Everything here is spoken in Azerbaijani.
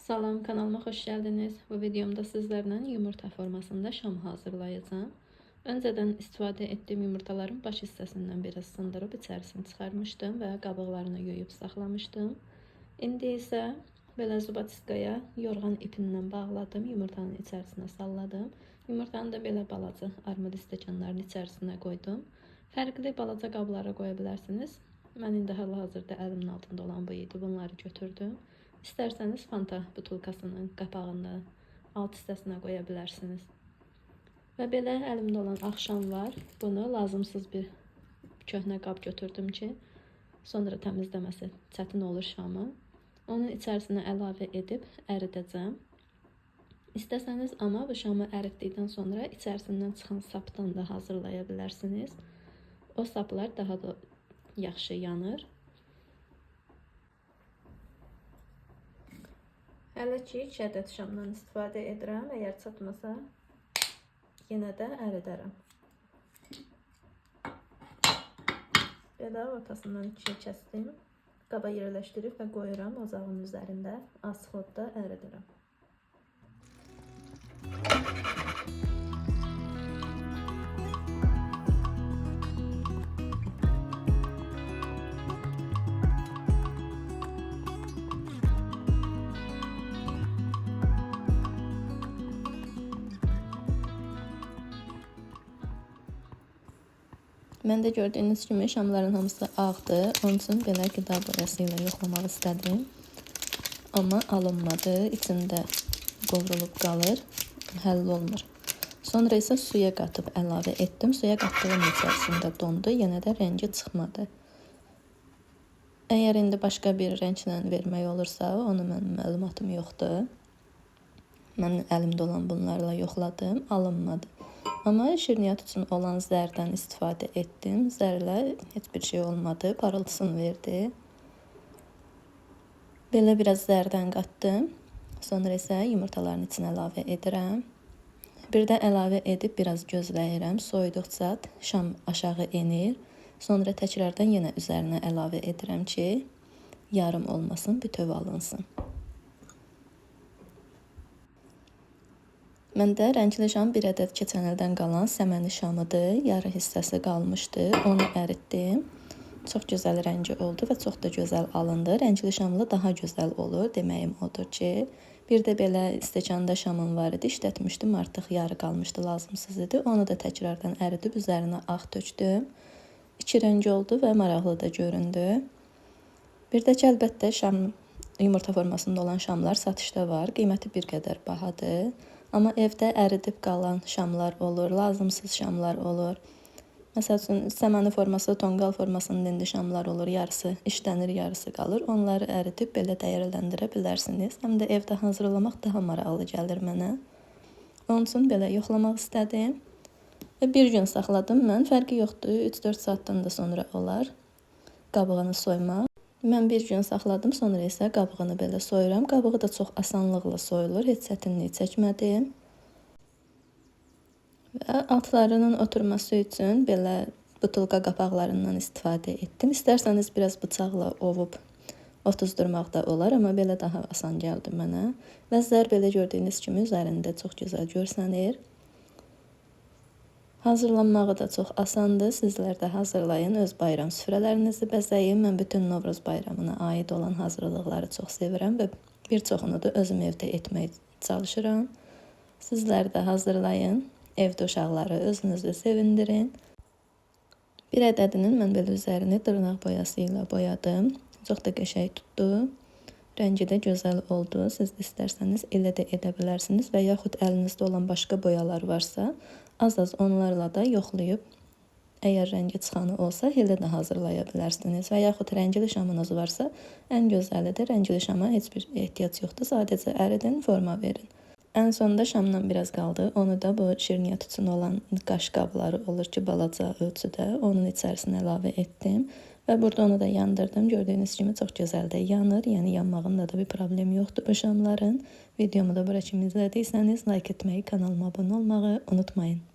Salam, kanalıma xoş gəldiniz. Bu videomda sizlərlə yumurta formasında şam hazırlayacağım. Öncədən istifadə etdiyim yumurtaların baş hissəsindən biraz sındırıb içərisini çıxarmışdım və qabıqlarını yuyub saxlamışdım. İndi isə belə zubatiskaya yorğan ipindən bağladım, yumurtanın içərisinə salladım. Yumurtanı da belə balaca armud stəkanların içərisinə qoydum. Fərqli balaca qablara qoya bilərsiniz. Mən indi hal-hazırda əlimin altında olan bu idi, bunları götürdüm. İsterseniz fanta butulkasının qapağında alt hissəsinə qoya bilərsiniz. Və belə əlimdə olan axşam var. Bunu lazımsız bir köhnə qab götürdüm ki, sonra təmizləməsi çətin olur şamı. Onun içərisinə əlavə edib əridəcəm. İstəsəniz amma bu şamı əritdikdən sonra içərisindən çıxan sapdan da hazırlaya bilərsiniz. O saplar daha da yaxşı yanır. Hələ ki 2 ədəd şamdan istifadə edirəm. Əgər çatmasa yenə də əridərəm. Belə ortasından 2-yə kəsdim. Qaba yerləşdirib və qoyuram ocağın üzərində. Az xodda əridirəm. Məndə gördüyünüz kimi şamların hamısı ağdır. Onun üçün belə qida boyası ilə yoxlamaq istədim. Amma alınmadı. İçində qovrulub qalır. Həll olmur. Sonra isə suya qatıb əlavə etdim. Suya qatdığım içərisində dondu. Yenə də rəngi çıxmadı. Əgər indi başqa bir rənglə vermək olursa, onu mənim məlumatım yoxdur. Mən əlimdə olan bunlarla yoxladım. Alınmadı. Amma şirniyyat üçün olan zərdən istifadə etdim. Zərlə heç bir şey olmadı. Parıltısını verdi. Belə biraz zərdən qatdım. Sonra isə yumurtaların içine əlavə edirəm. Bir də əlavə edib biraz gözləyirəm. Soyuduqca şam aşağı enir. Sonra təkrardan yenə üzərinə əlavə edirəm ki, yarım olmasın, bütöv alınsın. Məndə rəngli şam bir ədəd keçən ildən qalan səməni şamıdır. Yarı hissəsi qalmışdı. Onu əritdim. Çox gözəl rəngi oldu və çox da gözəl alındı. Rəngli şamlı daha gözəl olur. Deməyim odur ki, bir də belə stəkanda şamım var idi. İşlətmişdim, artıq yarı qalmışdı, lazımsız idi. Onu da təkrardan əridib üzərinə ağ tökdüm. 2 rəng oldu və maraqlı da göründü. Bir də ki, əlbəttə yumurta formasında olan şamlar satışda var. Qiyməti bir qədər bahadır. Amma evdə əridib qalan şamlar olur, lazımsız şamlar olur. Məsəl üçün, səməni forması, tonqal formasının indi şamlar olur, yarısı işlənir, yarısı qalır. Onları əridib belə dəyərləndirə bilərsiniz. Həm də evdə hazırlamaq daha maraqlı gəlir mənə. Onun üçün belə yoxlamaq istədim. Və bir gün saxladım mən, fərqi yoxdur, 3-4 saatdan da sonra olar qabığını soymaq. Mən bir gün saxladım, sonra isə qabığını belə soyuram. Qabığı da çox asanlıqla soyulur, heç çətinlik çəkmədim. Və altlarının oturması üçün belə butulka qapaqlarından istifadə etdim. İstərsəniz biraz bıçaqla ovub otuzdurmaq da olar, amma belə daha asan gəldi mənə. Və zər belə gördüyünüz kimi üzərində çox gözəl görsənir. Hazırlanmağı da çox asandır. Sizlər də hazırlayın, öz bayram süfrələrinizi bəzəyin. Mən bütün Novruz bayramına aid olan hazırlıqları çox sevirəm və bir çoxunu da özüm evdə etməyə çalışıram. Sizlər də hazırlayın, evdə uşaqları özünüzü sevindirin. Bir ədədinin mən belə üzərini dırnaq boyası ilə boyadım. Çox da qəşəng tutdu. Rəngi də gözəl oldu. Siz istərsəniz elə də edə bilərsiniz və yaxud əlinizdə olan başqa boyalar varsa, az-az onlarla da yoxlayıb, əgər rəngi çıxanı olsa, elə də hazırlaya bilərsiniz. Və yaxud rəngli şamınız varsa, ən gözəlidir. Rəngli şama heç bir ehtiyac yoxdur. Sadəcə əridin, forma verin. Ən sonda şamdan biraz qaldı. Onu da bu şirniyyat üçün olan qaş qabları olur ki, balaca ölçüdə. Onun içərisinə əlavə etdim. Və burada onu da yandırdım. Gördüyünüz kimi çox gözəl də yanır. Yəni yanmağında da bir problem yoxdur bu şamların. Videomu da bura kimi izlədiysəniz like etməyi, kanalıma abunə olmağı unutmayın.